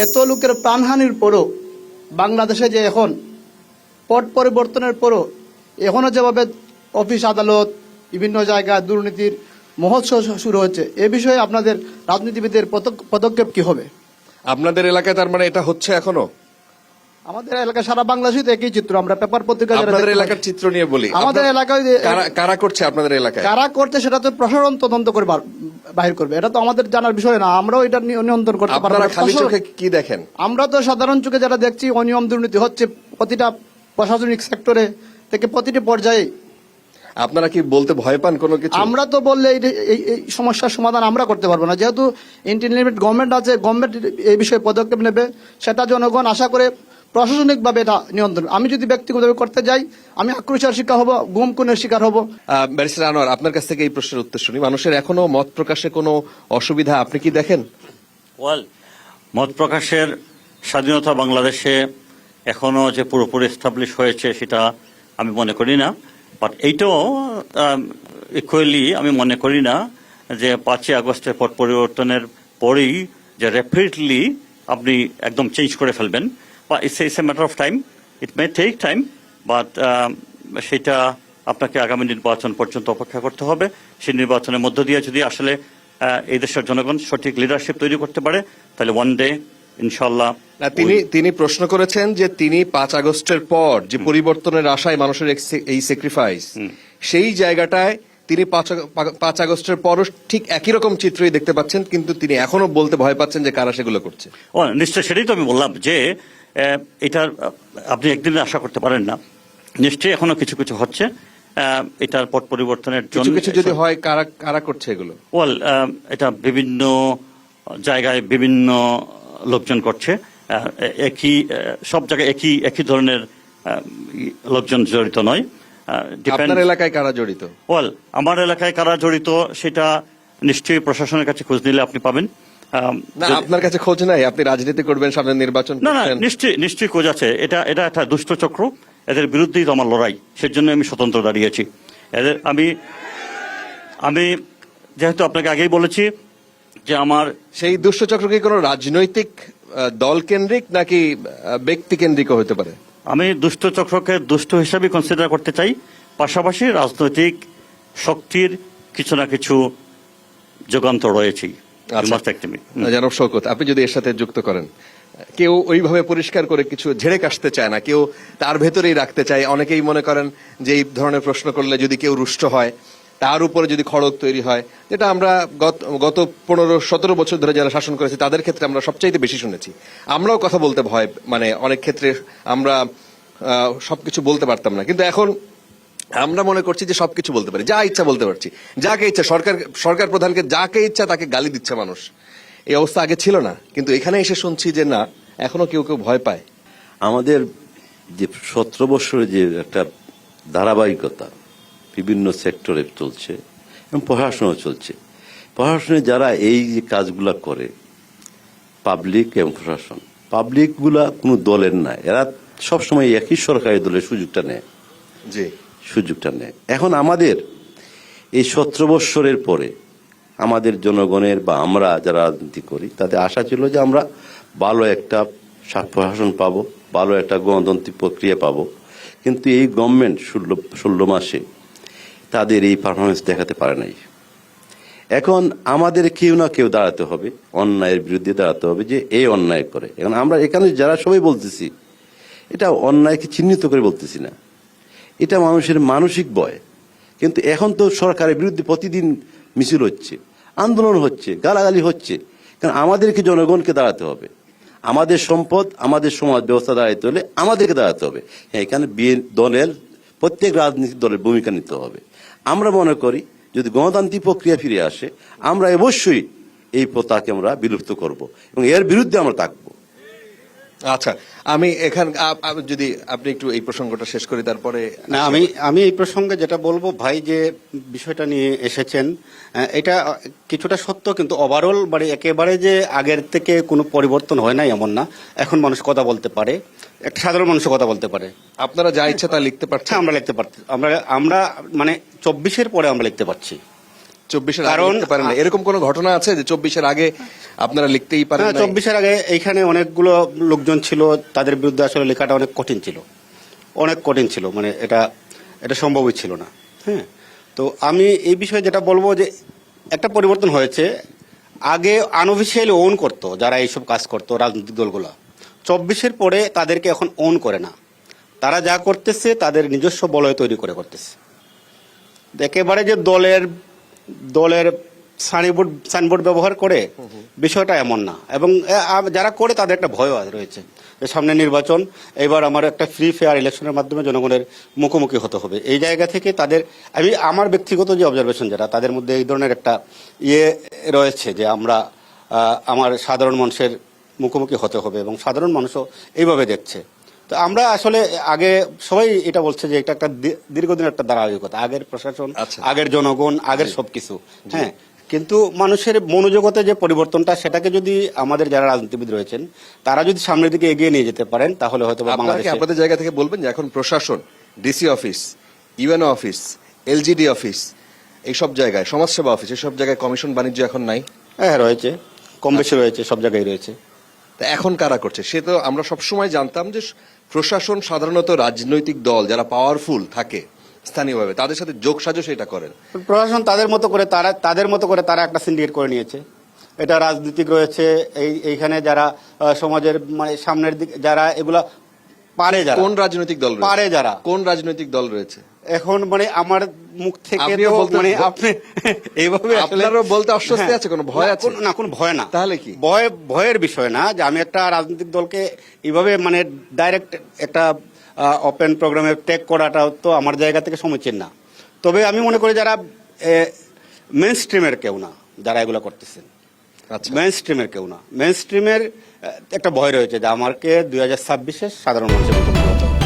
এত লোকের প্রাণহানির পরও বাংলাদেশে যে এখন পট পরিবর্তনের পরও এখনো যেভাবে অফিস আদালত বিভিন্ন জায়গায় দুর্নীতির মহোৎসব শুরু হচ্ছে, এ বিষয়ে আপনাদের রাজনীতিবিদদের পদক্ষেপ কি হবে? আপনাদের এলাকায় তার মানে এটা হচ্ছে এখনো? আমাদের এলাকায় সারা বাংলাদেশে তো একই চিত্র। আমরা পেপার পত্রিকা আপনাদের এলাকার চিত্র নিয়ে বলি। আমাদের এলাকায় কারা করছে আপনাদের এলাকায়? কারা করছে সেটা তো প্রশাসন তদন্ত করে বাহির করবে। এটা তো আমাদের জানার বিষয় না। আমরাও এটা নিয়ন্ত্রণ করতে পারবো না। খালি চোখে কি দেখেন? আমরা তো সাধারণ চোখে যারা দেখছি অনিয়ম দুর্নীতি হচ্ছে প্রতিটা প্রশাসনিক সেক্টরে থেকে প্রতিটি পর্যায়ে। আপনারা কি বলতে ভয় পান কোনো কিছু? আমরা তো বললে এই সমস্যার সমাধান আমরা করতে পারবো না। যেহেতু ইন্টারমিডিয়েট গভর্নমেন্ট আছে, গভর্নমেন্ট এই বিষয়ে পদক্ষেপ নেবে, সেটা জনগণ আশা করে প্রশাসনিকভাবে এটা নিয়ন্ত্রণ। আমি যদি ব্যক্তিগতভাবে করতে যাই, আমি আক্রোশের শিকার হব, গুম খুনের শিকার হব। ব্যারিস্টার আনোয়ার, আপনার কাছ থেকে এই প্রশ্নের উত্তর শুনি। মানুষের এখনো মত প্রকাশে কোনো অসুবিধা আপনি কি দেখেন? মত প্রকাশের স্বাধীনতা বাংলাদেশে এখনো যে পুরোপুরি এস্টাবলিশ হয়েছে সেটা আমি মনে করি না। বাট এইটাও ইকুয়ালি আমি মনে করি না যে 5ই আগস্টের পট পরিবর্তনের পরেই যে র্যাপিডলি আপনি একদম চেঞ্জ করে ফেলবেন। বা it's a matter of time, it may take time, but সেটা আপনাকে আগামী নির্বাচন পর্যন্ত অপেক্ষা করতে হবে। সেই নির্বাচনের মধ্য দিয়ে যদি আসলে এই দেশের জনগণ সঠিক লিডারশিপ তৈরি করতে পারে, তাহলে ওয়ান ডে ইনশাল্লাহ। তিনি প্রশ্ন করেছেন যে তিনি 5 আগস্টের পর যে পরিবর্তনের আশায় মানুষের এই স্যাক্রিফাইস, সেই জায়গাটায় তিনি 5 আগস্টের পরও ঠিক একই রকম চিত্রই দেখতে পাচ্ছেন, কিন্তু তিনি এখনো বলতে ভয় পাচ্ছেন যে কারা সেগুলো করছে। নিশ্চয়, সেটাই তো আমি বললাম যে এটার আপনি একদিনে আশা করতে পারেন না। নিশ্চয়ই এখনো কিছু কিছু হচ্ছে এটার পট পরিবর্তনের জন্য। কিছু যদি হয়, কারা করছে এগুলো? এটা বিভিন্ন জায়গায় বিভিন্ন লোকজন করছে। একই সব জায়গায় একই ধরনের লোকজন জড়িত নয়। আপনার এলাকায় কারা জড়িত? আমার এলাকায় কারা জড়িত সেটা নিশ্চয়ই প্রশাসনের কাছে খোঁজ নিলে আপনি পাবেন। না, আপনার কাছে খোঁজ নাই? আপনি রাজনীতি করবেন, সামনে নির্বাচন। না, নিশ্চয়ই খোঁজ আছে। এটা একটা দুষ্ট চক্র, এদের বিরুদ্ধেই তো আমার লড়াই। সেজন্য আমি স্বতন্ত্র দাঁড়িয়েছি। এদের আমি যেহেতু আপনাকে আগেই বলেছি যে আমার সেই দুষ্ট চক্র কি কোনো রাজনৈতিক দল কেন্দ্রিক নাকি ব্যক্তি কেন্দ্রিক হতে পারে? আমি দুষ্ট চক্রকে দুষ্ট হিসাবে কনসিডার করতে চাই। পাশাপাশি রাজনৈতিক শক্তির কিছু না কিছু যুগান্ত রয়েছেই। জনাব শওকত, আপনি যদি এর সাথে যুক্ত করেন, কেউ ওইভাবে পরিষ্কার করে কিছু ঝেড়ে কাটতে চায় না, কেউ তার ভেতরেই রাখতে চায়। অনেকেই মনে করেন যে এই ধরনের প্রশ্ন করলে যদি কেউ রুষ্ট হয়, তার উপরে যদি খড়গ তৈরি হয়, যেটা আমরা গত 15-17 বছর ধরে যারা শাসন করেছে তাদের ক্ষেত্রে আমরা সবচাইতে বেশি শুনেছি। আমরাও কথা বলতে ভয়, মানে অনেক ক্ষেত্রে আমরা সবকিছু বলতে পারতাম না, কিন্তু এখন আমরা মনে করছি যে সবকিছু বলতে পারি, যা ইচ্ছা বলতে পারছি, যাকে ইচ্ছা। সরকার প্রধানকে যাকে ইচ্ছা তাকে গালি দিচ্ছে মানুষ। এই অবস্থা আগে ছিল না, কিন্তু এখানে এসে শুনছি যে না, এখনো কেউ কেউ ভয় পায়। আমাদের যে 17 বছরের যে একটা ধারাবাহিকতা বিভিন্ন সেক্টরে চলছে এবং প্রশাসনও চলছে। প্রশাসনে যারা এই যে কাজগুলা করে, পাবলিক এবং প্রশাসন, পাবলিকগুলা কোনো দলের না, এরা সবসময় একই সরকারি দলের সুযোগটা নেয়। এখন আমাদের এই 17 বৎসরের পরে আমাদের জনগণের বা আমরা যারা রাজনীতি করি তাদের আশা ছিল যে আমরা ভালো একটা প্রশাসন পাবো, ভালো একটা গণতান্ত্রিক প্রক্রিয়া পাবো। কিন্তু এই গভর্নমেন্ট 16 মাসে তাদের এই পারফরমেন্স দেখাতে পারে নাই। এখন আমাদের কেউ না কেউ দাঁড়াতে হবে, অন্যায়ের বিরুদ্ধে দাঁড়াতে হবে যে এই অন্যায় করে। এখন আমরা এখানে যারা সবাই বলতেছি, এটা অন্যায়কে চিহ্নিত করে বলতেছি না, এটা মানুষের মানসিক ভয়। কিন্তু এখন তো সরকারের বিরুদ্ধে প্রতিদিন মিছিল হচ্ছে, আন্দোলন হচ্ছে, গালাগালি হচ্ছে। কারণ আমাদেরকে জনগণকে দাঁড়াতে হবে, আমাদের সম্পদ, আমাদের সমাজ ব্যবস্থা দাঁড়াইতে হলে আমাদেরকে দাঁড়াতে হবে। হ্যাঁ, এখানে দলের প্রত্যেক রাজনৈতিক দলের ভূমিকা নিতে হবে। আমরা মনে করি যদি গণতান্ত্রিক প্রক্রিয়া ফিরে আসে, আমরা অবশ্যই এই প্রথাকে আমরা বিলুপ্ত করব এবং এর বিরুদ্ধে আমরা থাকবো। আচ্ছা, আমি যদি আপনি একটু এই প্রসঙ্গটা শেষ করি, তারপরে না, আমি এই প্রসঙ্গে যেটা বলবো, ভাই যে বিষয়টা নিয়ে এসেছেন এটা কিছুটা সত্য, কিন্তু ওভারঅল মানে একেবারে যে আগের থেকে কোনো পরিবর্তন হয় নাই এমন না। এখন মানুষ কথা বলতে পারে, একটা সাধারণ মানুষ কথা বলতে পারে। আপনারা যা ইচ্ছা তা লিখতে পারছেন? আমরা লিখতে পারছি, আমরা মানে 24-এর পরে আমরা লিখতে পারছি। 24-এর আগে কারণ লিখতে পারেন না এরকম কোনো ঘটনা আছে যে 24-এর আগে আপনারা লিখতেই পারেন না? 24-এর আগে এইখানে অনেকগুলো লোকজন ছিল, তাদের বিরুদ্ধে আসলে লেখাটা অনেক কঠিন ছিল, মানে এটা সম্ভবই ছিল না। হ্যাঁ, তো আমি এই বিষয়ে যেটা বলবো যে একটা পরিবর্তন হয়েছে। আগে আনঅফিসিয়ালি ওন করতো যারা এইসব কাজ করতো রাজনৈতিক দলগুলো, 24-এর পরে তাদেরকে এখন ওন করে না। তারা যা করতেছে তাদের নিজস্ব বলয় তৈরি করে করতেছে। একেবারে যে দলের সাইনবোর্ড ব্যবহার করে বিষয়টা এমন না, এবং যারা করে তাদের একটা ভয় রয়েছে যে সামনে নির্বাচন, এবার আমার একটা ফ্রি ফেয়ার ইলেকশনের মাধ্যমে জনগণের মুখোমুখি হতে হবে। এই জায়গা থেকে আমার ব্যক্তিগত যে অবজারভেশন যেটা, তাদের মধ্যে এই ধরনের একটা রয়েছে যে আমার সাধারণ মানুষের মুখোমুখি হতে হবে, এবং সাধারণ মানুষও এইভাবে দেখছে। তো আমরা আসলে আগে সবাই এটা বলছে যে এটা একটা দীর্ঘদিনের একটা ধারাবাহিকতা, আগের প্রশাসন, আচ্ছা। আগের জনগণ, আগের সবকিছু। হ্যাঁ, কিন্তু মানুষের মনোজগতে যে পরিবর্তনটা, সেটাকে যদি আমাদের যারা রাজনীতিবিদ রয়েছেন তারা যদি সামনের দিকে এগিয়ে নিয়ে যেতে পারেন, তাহলে হয়তো আপনারা কি বাংলাদেশে আপনাদের জায়গা থেকে বলবেন যে এখন প্রশাসন, DC office, UNO office, LGD office, এইসব জায়গায় সমাজসেবা অফিস, এইসব জায়গায় কমিশন বাণিজ্য এখন নাই? হ্যাঁ রয়েছে, কম বেশি রয়েছে, সব জায়গায় রয়েছে। তা এখন কারা করছে? সে তো আমরা সবসময় জানতাম যে প্রশাসন সাধারণত রাজনৈতিক দল যারা পাওয়ারফুল থাকে স্থানীয়ভাবে তাদের সাথে যোগসাজশ এটা করেন। প্রশাসন তাদের মতো করে তারা একটা সিন্ডিকেট করে নিয়েছে। এটা রাজনীতিক রয়েছে, এইখানে যারা সমাজের মানে সামনের দিকে যারা এগুলা পারে, যারা কোন রাজনৈতিক দল রয়েছে? পারে যারা, কোন রাজনৈতিক দল রয়েছে? এখন মানে আমার মুখ থেকে আপনিও তো বলতে- মানে আপনি এইভাবে আসলে- আপনারও বলতে অস্বস্তি আছে? কোনো ভয় আছে? না, কোনো ভয় না। তাহলে কি? ভয়ের বিষয় না যে আমি একটা রাজনৈতিক দলকে এইভাবে মানে ডাইরেক্ট একটা ওপেন প্রোগ্রামে টেক করাটা তো আমার জায়গা থেকে সমীচীন না। তবে আমি মনে করি যারা মেইন স্ট্রিমের কেউ না, যারা এগুলো করতেছেন, আচ্ছা, মেইন স্ট্রিমের কেউ না, মেইন স্ট্রিমের একটা ভয় রয়েছে যে আমাকে 2026-এ সাধারণ মানুষের মুখোমুখি হতে হবে।